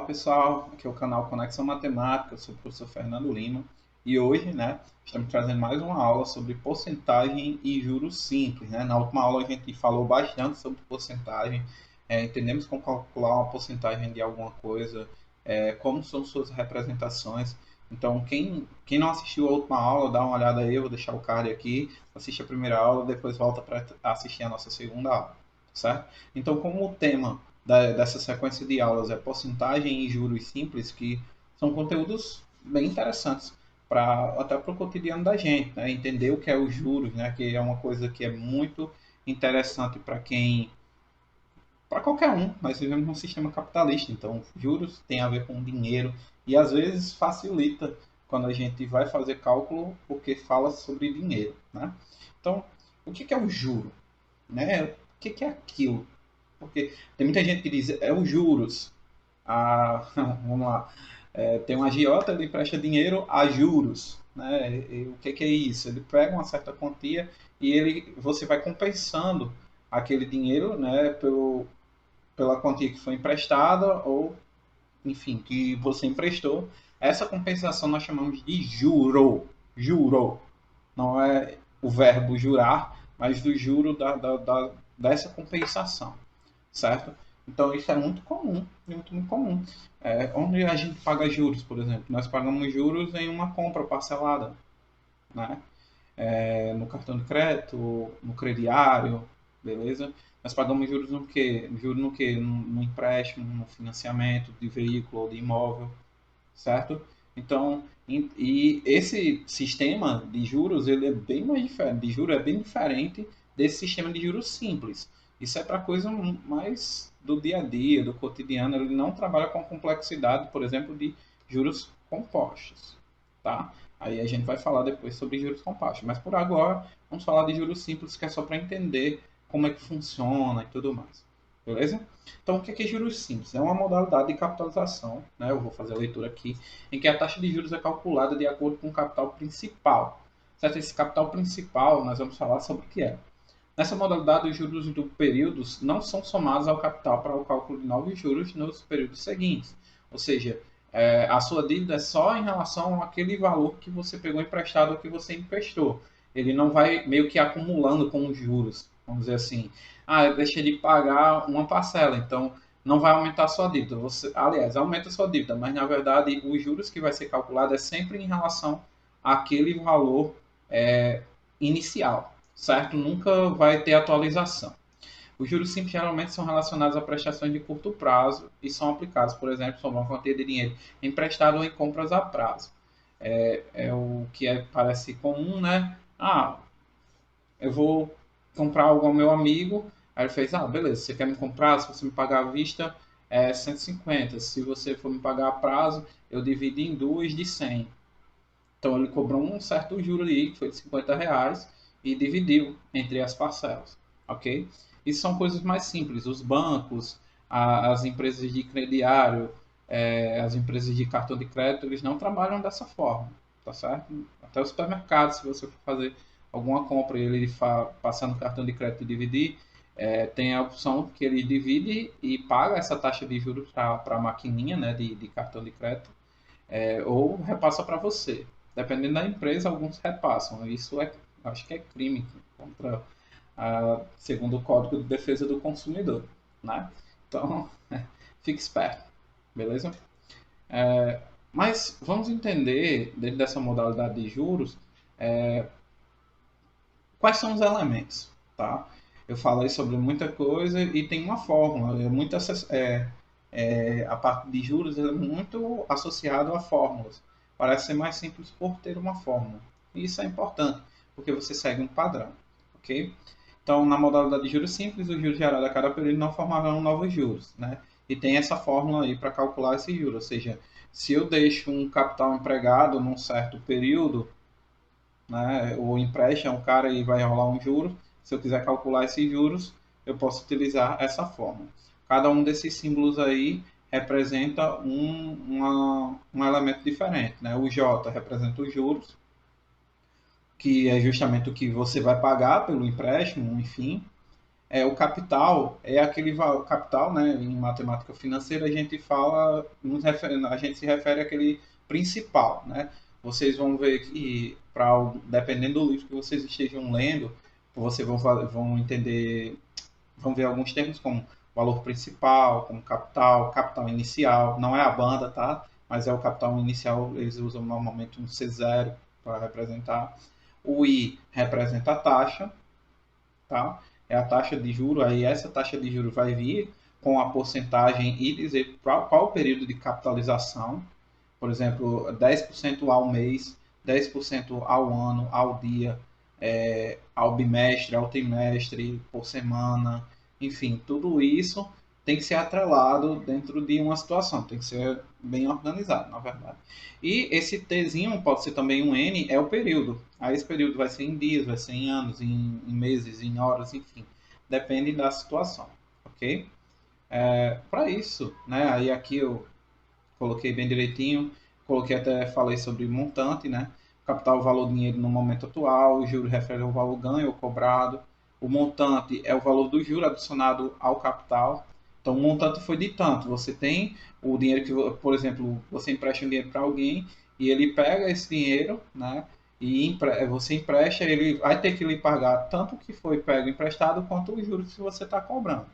Fala pessoal, aqui é o canal Conexão Matemática, eu sou o professor Fernando Lima e hoje, estamos trazendo mais uma aula sobre porcentagem e juros simples, Na última aula a gente falou bastante sobre porcentagem, entendemos como calcular uma porcentagem de alguma coisa, como são suas representações. Então, quem não assistiu a última aula, dá uma olhada aí, eu vou deixar o card aqui, assiste a primeira aula, depois volta para assistir a nossa segunda aula, certo? Então, como o tema dessa sequência de aulas é porcentagem e juros simples, que são conteúdos bem interessantes até para o cotidiano da gente, entender o que é os juros, que é uma coisa que é muito interessante para qualquer um. Nós vivemos num sistema capitalista, então juros tem a ver com dinheiro e às vezes facilita quando a gente vai fazer cálculo porque fala sobre dinheiro, Então, o que é o juro, O que é aquilo? Porque tem muita gente que diz, é os juros. Vamos lá. Tem um agiota, ele presta dinheiro a juros. E o que é isso? Ele pega uma certa quantia e você vai compensando aquele dinheiro, pela quantia que foi emprestada ou, enfim, que você emprestou. Essa compensação nós chamamos de juro. Juro. Não é o verbo jurar, mas do juro dessa compensação, certo? Então isso é muito comum, muito comum. Onde a gente paga juros, por exemplo, nós pagamos juros em uma compra parcelada, né? No cartão de crédito, no crediário, beleza? Nós pagamos juros no quê? Juros no quê? No empréstimo, no financiamento de veículo ou de imóvel, certo? Então, e esse sistema de juros, ele é bem mais diferente, de juros é bem diferente desse sistema de juros simples. Isso é para coisa mais do dia a dia, do cotidiano, ele não trabalha com a complexidade, por exemplo, de juros compostos, tá? Aí a gente vai falar depois sobre juros compostos, mas por agora vamos falar de juros simples, que é só para entender como é que funciona e tudo mais. Beleza? Então, o que é juros simples? É uma modalidade de capitalização, Eu vou fazer a leitura aqui, em que a taxa de juros é calculada de acordo com o capital principal. Certo? Esse capital principal, nós vamos falar sobre o que é. Nessa modalidade, os juros do período não são somados ao capital para o cálculo de novos juros nos períodos seguintes. Ou seja, a sua dívida é só em relação àquele valor que você pegou emprestado ou que você emprestou. Ele não vai meio que acumulando com os juros, vamos dizer assim. Eu deixei de pagar uma parcela, então não vai aumentar a sua dívida. Aliás, aumenta a sua dívida, mas na verdade os juros que vai ser calculado é sempre em relação àquele valor inicial, certo? Nunca vai ter atualização. Os juros simples geralmente são relacionados a prestações de curto prazo e são aplicados, por exemplo, sobre uma quantia de dinheiro emprestado ou em compras a prazo. É o que parece comum, eu vou comprar algo ao meu amigo, aí ele fez, beleza, você quer me comprar, se você me pagar à vista, 150, se você for me pagar a prazo, eu divido em duas de 100. Então ele cobrou um certo juro ali, que foi de R$ 50, e dividiu entre as parcelas, ok? Isso são coisas mais simples. Os bancos, as empresas de crediário, as empresas de cartão de crédito, eles não trabalham dessa forma, tá certo? Até o supermercado, se você for fazer alguma compra e ele passar no cartão de crédito e dividir, tem a opção que ele divide e paga essa taxa de juros para a maquininha, de cartão de crédito, ou repassa para você. Dependendo da empresa, alguns repassam. Isso acho que é crime contra, segundo o Código de Defesa do Consumidor, Então, fique esperto, beleza? Mas vamos entender, dentro dessa modalidade de juros, quais são os elementos, tá? Eu falei sobre muita coisa e tem uma fórmula, a parte de juros é muito associado a fórmulas. Parece ser mais simples por ter uma fórmula. E isso é importante, porque você segue um padrão, ok? Então, na modalidade de juros simples, os juros gerados a cada período não formarão novos juros, E tem essa fórmula aí para calcular esse juros, ou seja, se eu deixo um capital empregado num certo período, o empréstimo, o cara e vai rolar um juro. Se eu quiser calcular esses juros, eu posso utilizar essa fórmula. Cada um desses símbolos aí representa um elemento diferente. O J representa os juros, que é justamente o que você vai pagar pelo empréstimo, enfim. O capital é aquele valor, capital, né, em matemática financeira a gente fala, a gente se refere àquele principal, né? Vocês vão ver que, dependendo do livro que vocês estejam lendo, vocês vão entender, vão ver alguns termos como valor principal, como capital, capital inicial, não é a banda, tá? Mas é o capital inicial, eles usam normalmente um C0 para representar. O I representa a taxa, tá? É a taxa de juro, aí essa taxa de juro vai vir com a porcentagem e dizer qual o período de capitalização, por exemplo, 10% ao mês, 10% ao ano, ao dia, ao bimestre, ao trimestre, por semana, enfim, tudo isso tem que ser atrelado dentro de uma situação, tem que ser bem organizado, na verdade. E esse Tzinho pode ser também um N, é o período. Aí esse período vai ser em dias, vai ser em anos, em meses, em horas, enfim. Depende da situação, ok? Para isso, né? Aí aqui eu coloquei bem direitinho, coloquei até, falei sobre montante, né? Capital, o valor do dinheiro no momento atual, o juro refere ao valor ganho ou cobrado, o montante é o valor do juro adicionado ao capital. Então, o montante foi de tanto. Você tem o dinheiro que, por exemplo, você empresta um dinheiro para alguém e ele pega esse dinheiro, né? E você empresta, ele vai ter que lhe pagar tanto que foi pego emprestado quanto os juros que você está cobrando,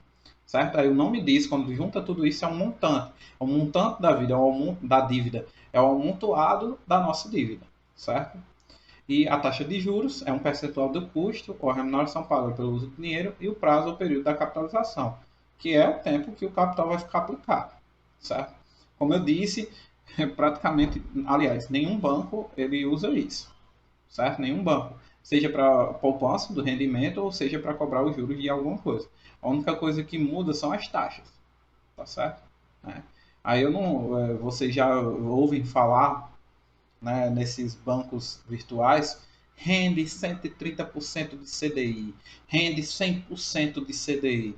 certo? Aí o nome diz, quando junta tudo isso, é um montante. É um montante da vida, da dívida. É o amontoado da nossa dívida, certo? E a taxa de juros é um percentual do custo ou a remuneração paga pelo uso do dinheiro e o prazo ou período da capitalização, que é o tempo que o capital vai ficar aplicado, certo? Como eu disse, praticamente, aliás, nenhum banco ele usa isso, certo? Nenhum banco, seja para poupança do rendimento ou seja para cobrar os juros de alguma coisa. A única coisa que muda são as taxas, tá certo? É. Aí eu não, vocês já ouvem falar, né, nesses bancos virtuais, rende 130% de CDI, rende 100% de CDI.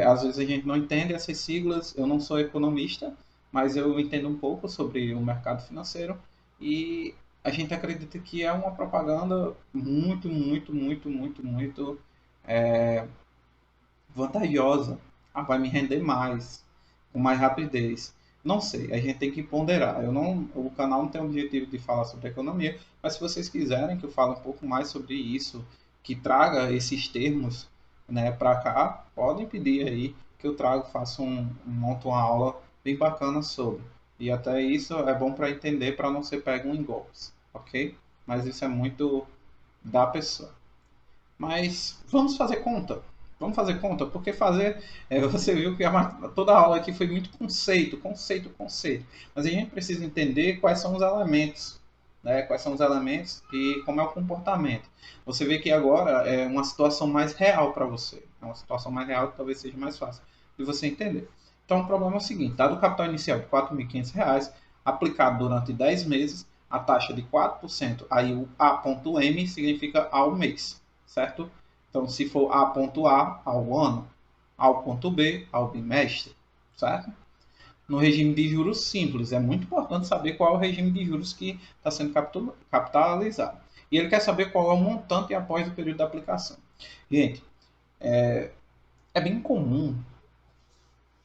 Às vezes a gente não entende essas siglas, eu não sou economista, mas eu entendo um pouco sobre o mercado financeiro e a gente acredita que é uma propaganda muito, muito, muito, muito, muito vantajosa. Ah, vai me render mais, com mais rapidez. Não sei, a gente tem que ponderar. O canal não tem o objetivo de falar sobre economia, mas se vocês quiserem que eu fale um pouco mais sobre isso, que traga esses termos, né, para cá, podem pedir aí que eu trago, faço monto uma aula bem bacana sobre. E até isso é bom para entender, para não ser pego em golpes, ok? Mas isso é muito da pessoa. Mas vamos fazer conta. Vamos fazer conta, porque fazer. Você viu que toda a aula aqui foi muito conceito, conceito, conceito. Mas a gente precisa entender quais são os elementos. Né? Quais são os elementos e como é o comportamento. Você vê que agora é uma situação mais real para você. É uma situação mais real que talvez seja mais fácil de você entender. Então o problema é o seguinte: dado o capital inicial de R$ 4.500, aplicado durante 10 meses, a taxa de 4%, aí o A.M significa ao mês, certo? Então, se for A.A ao ano, ao ponto B ao bimestre, certo? No regime de juros simples, é muito importante saber qual é o regime de juros que está sendo capitalizado. E ele quer saber qual é o montante após o período de aplicação. Gente, é bem comum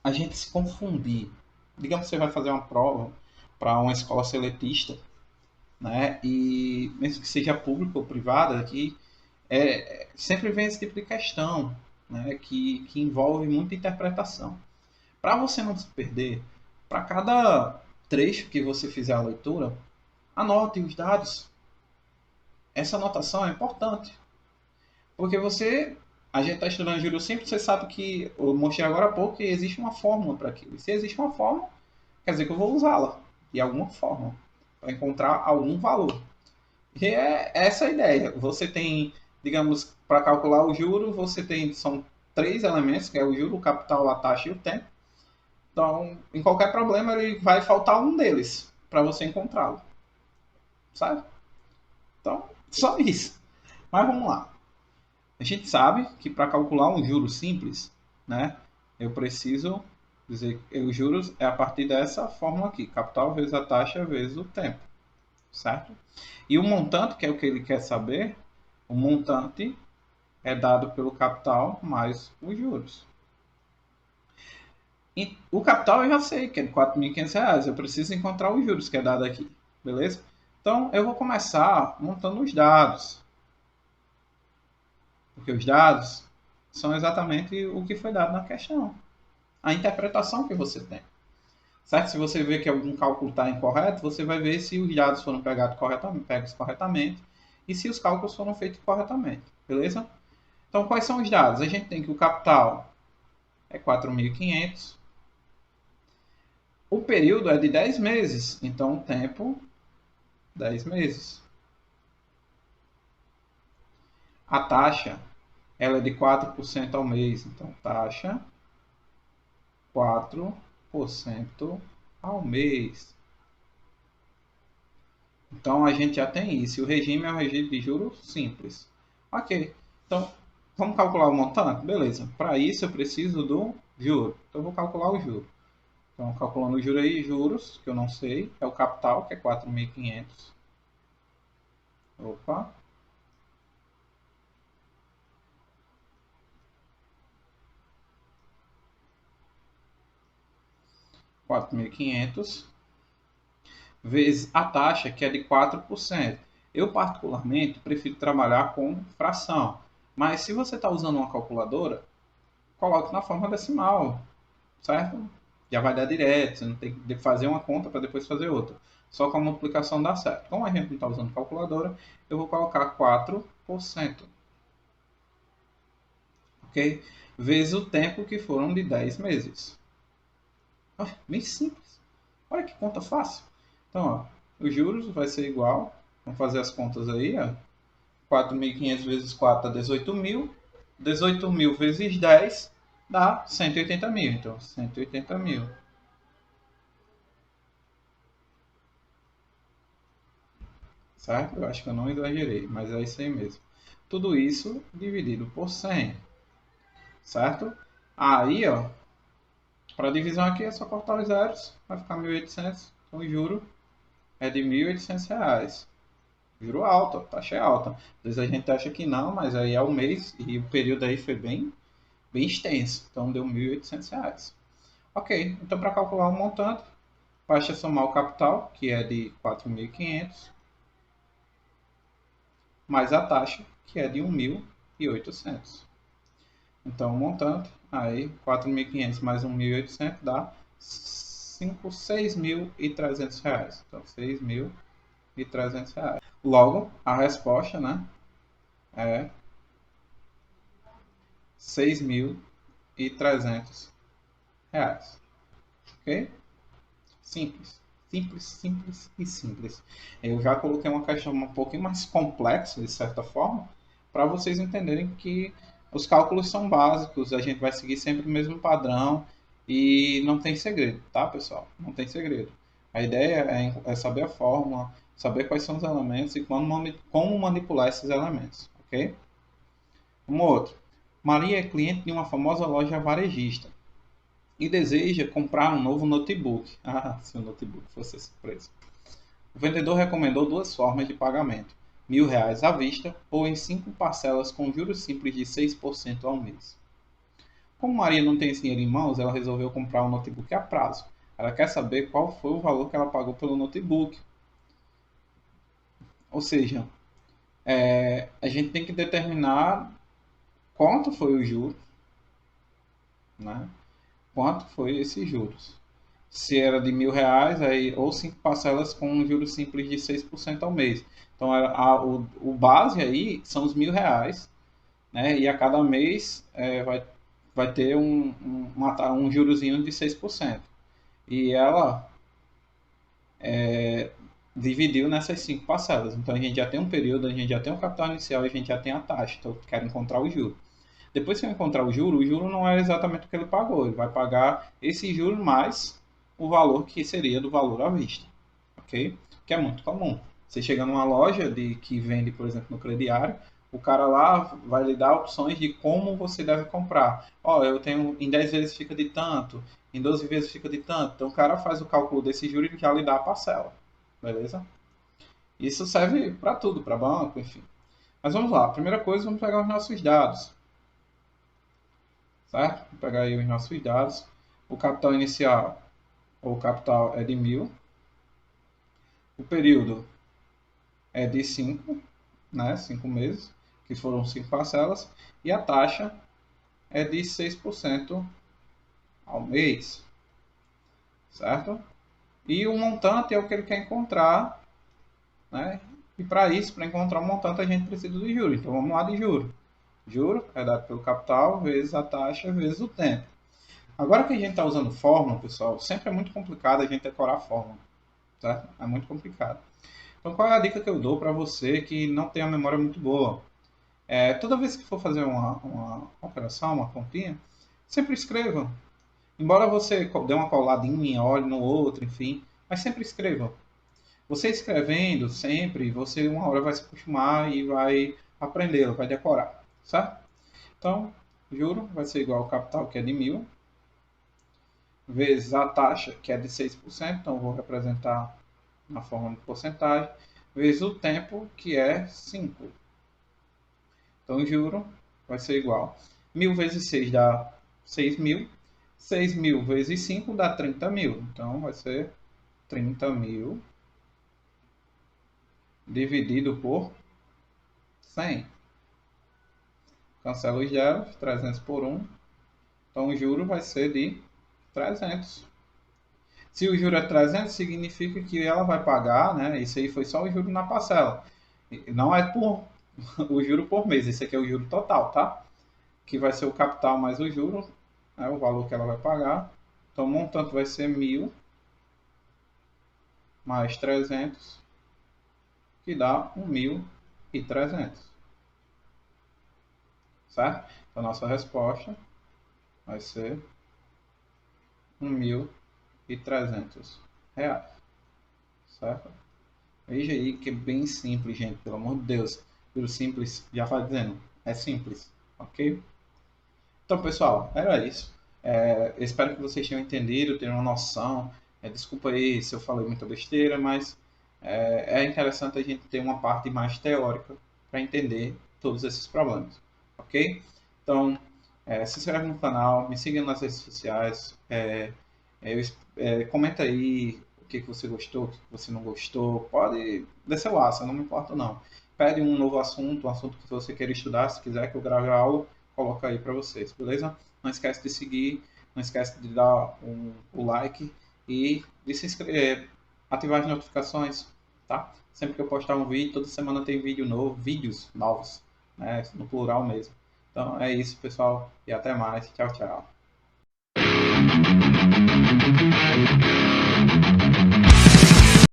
a gente se confundir. Digamos que você vai fazer uma prova para uma escola seletista, né? E mesmo que seja pública ou privada, aqui sempre vem esse tipo de questão, né? Que envolve muita interpretação. Para você não se perder, para cada trecho que você fizer a leitura, anote os dados. Essa anotação é importante, porque a gente está estudando juros simples, você sabe que eu mostrei agora há pouco que existe uma fórmula para aquilo. E se existe uma fórmula, quer dizer que eu vou usá-la de alguma forma para encontrar algum valor. E é essa a ideia. Você tem, digamos, para calcular o juro, são três elementos, que é o juro, o capital, a taxa e o tempo. Então, em qualquer problema, ele vai faltar um deles para você encontrá-lo. Sabe? Então, só isso. Mas vamos lá. A gente sabe que para calcular um juro simples, né, eu preciso dizer que os juros é a partir dessa fórmula aqui, capital vezes a taxa vezes o tempo, certo? E o montante, que é o que ele quer saber, o montante é dado pelo capital mais os juros. E o capital eu já sei que é de R$ 4.500. Eu preciso encontrar os juros que é dado aqui. Beleza? Então, eu vou começar montando os dados. Porque os dados são exatamente o que foi dado na questão. A interpretação que você tem. Certo? Se você vê que algum cálculo está incorreto, você vai ver se os dados foram pegos corretamente e se os cálculos foram feitos corretamente. Beleza? Então, quais são os dados? A gente tem que o capital é 4.500. O período é de 10 meses. Então, o tempo, 10 meses. A taxa, ela é de 4% ao mês. Então, taxa 4% ao mês. Então, a gente já tem isso. O regime é um regime de juros simples. Ok. Então, vamos calcular o montante? Beleza. Para isso, eu preciso do juro. Então, eu vou calcular o juro. Então, calculando o juro aí, juros, que eu não sei, é o capital, que é 4.500. Opa. 4.500 vezes a taxa, que é de 4%. Eu, particularmente, prefiro trabalhar com fração. Mas se você está usando uma calculadora, coloque na forma decimal, certo? Já vai dar direto, você não tem que fazer uma conta para depois fazer outra. Só com a multiplicação dá certo. Como a gente não está usando calculadora, eu vou colocar 4%. Ok? Vezes o tempo, que foram de 10 meses. Bem simples. Olha que conta fácil. Então, ó, os juros vai ser igual. Vamos fazer as contas aí. Ó. 4.500 vezes 4 dá 18.000. 18.000 vezes 10 dá 180 mil. Então, 180 mil. Certo? Eu acho que eu não exagerei, mas é isso aí mesmo. Tudo isso dividido por 100. Certo? Aí, ó, para divisão aqui é só cortar os zeros. Vai ficar 1.800. Então, o juro é de R$ 1.800. Juro alto, taxa é alta. Às vezes a gente acha que não, mas aí é o mês e o período aí foi bem extenso. Então deu R$ 1.800. Ok, então para calcular o montante, basta somar o capital, que é de 4.500, mais a taxa, que é de 1.800. Então o montante, aí 4.500 mais 1.800 dá 6.300 reais. Então R$ 6.300. Logo, a resposta, né, é 6.300 reais. Ok? Simples. Simples, simples e simples. Eu já coloquei uma questão um pouquinho mais complexa, de certa forma, para vocês entenderem que os cálculos são básicos, a gente vai seguir sempre o mesmo padrão e não tem segredo, tá, pessoal? Não tem segredo. A ideia é saber a fórmula, saber quais são os elementos e como manipular esses elementos, ok? Um outro. Maria é cliente de uma famosa loja varejista e deseja comprar um novo notebook. Ah, se o notebook fosse esse preço. O vendedor recomendou duas formas de pagamento: R$ 1.000 à vista ou em 5 parcelas com juros simples de 6% ao mês. Como Maria não tem esse dinheiro em mãos, ela resolveu comprar um notebook a prazo. Ela quer saber qual foi o valor que ela pagou pelo notebook. Ou seja, a gente tem que determinar quanto foi o juro, né? Quanto foi esses juros. Se era de R$ 1.000, aí, ou 5 parcelas com um juros simples de 6% ao mês. Então, o base aí são os R$ 1.000, né? E a cada mês vai ter um jurozinho de 6%. E ela dividiu nessas 5 parcelas. Então, a gente já tem um período, a gente já tem o capital inicial e a gente já tem a taxa. Então, eu quero encontrar o juro. Depois que eu encontrar o juro não é exatamente o que ele pagou. Ele vai pagar esse juro mais o valor que seria do valor à vista. Ok? Que é muito comum. Você chega numa loja que vende, por exemplo, no crediário, o cara lá vai lhe dar opções de como você deve comprar. Ó, eu tenho em 10 vezes fica de tanto, em 12 vezes fica de tanto. Então o cara faz o cálculo desse juro e já lhe dá a parcela. Beleza? Isso serve para tudo, para banco, enfim. Mas vamos lá, primeira coisa, vamos pegar os nossos dados, certo? Vou pegar aí os nossos dados. O capital inicial, ou capital é de 1.000. O período é de 5, né? 5 meses, que foram 5 parcelas. E a taxa é de 6% ao mês, certo? E o montante é o que ele quer encontrar, né? E para isso, para encontrar o montante, a gente precisa de juros. Então vamos lá de juros. Juro é dado pelo capital vezes a taxa vezes o tempo. Agora que a gente está usando fórmula, pessoal, sempre é muito complicado a gente decorar a fórmula, certo? É muito complicado. Então, qual é a dica que eu dou para você que não tem a memória muito boa? Toda vez que for fazer uma operação, uma continha, sempre escreva. Embora você dê uma coladinha, olhe no outro, enfim, mas sempre escreva. Você escrevendo sempre, você uma hora vai se acostumar e vai aprender, vai decorar, certo? Então, juro vai ser igual ao capital, que é de 1.000, vezes a taxa, que é de 6%, então vou representar na forma de porcentagem, vezes o tempo, que é 5. Então, o juro vai ser igual. 1.000 vezes 6 dá 6.000. 6.000 vezes 5 dá 30.000. Então, vai ser 30.000 dividido por 100. Cancela os zeros, 300 por 1. Então, o juro vai ser de 300. Se o juro é 300, significa que ela vai pagar, né? Isso aí foi só o juro na parcela. Não é por o juro por mês, esse aqui é o juro total, tá? Que vai ser o capital mais o juro, né? O valor que ela vai pagar. Então, o montante vai ser 1.000 mais 300, que dá 1.300, certo? Então, a nossa resposta vai ser 1.300 reais, certo? Veja aí que é bem simples, gente, pelo amor de Deus. Pelo simples, já vai dizendo, é simples, ok? Então, pessoal, era isso. Espero que vocês tenham entendido, tenham uma noção. Desculpa aí se eu falei muita besteira, mas é interessante a gente ter uma parte mais teórica para entender todos esses problemas, ok? Então, se inscreve no canal, me siga nas redes sociais, comenta aí o que você gostou, o que você não gostou, pode descer o aço, não me importa não. Pede um novo assunto, um assunto que você queira estudar, se quiser que eu grave a aula, coloca aí para vocês, beleza? Não esquece de seguir, não esquece de dar o like e de se inscrever, ativar as notificações, tá? Sempre que eu postar um vídeo, toda semana tem vídeo novo, vídeos novos, né? No plural mesmo. Então é isso, pessoal, e até mais. Tchau, tchau.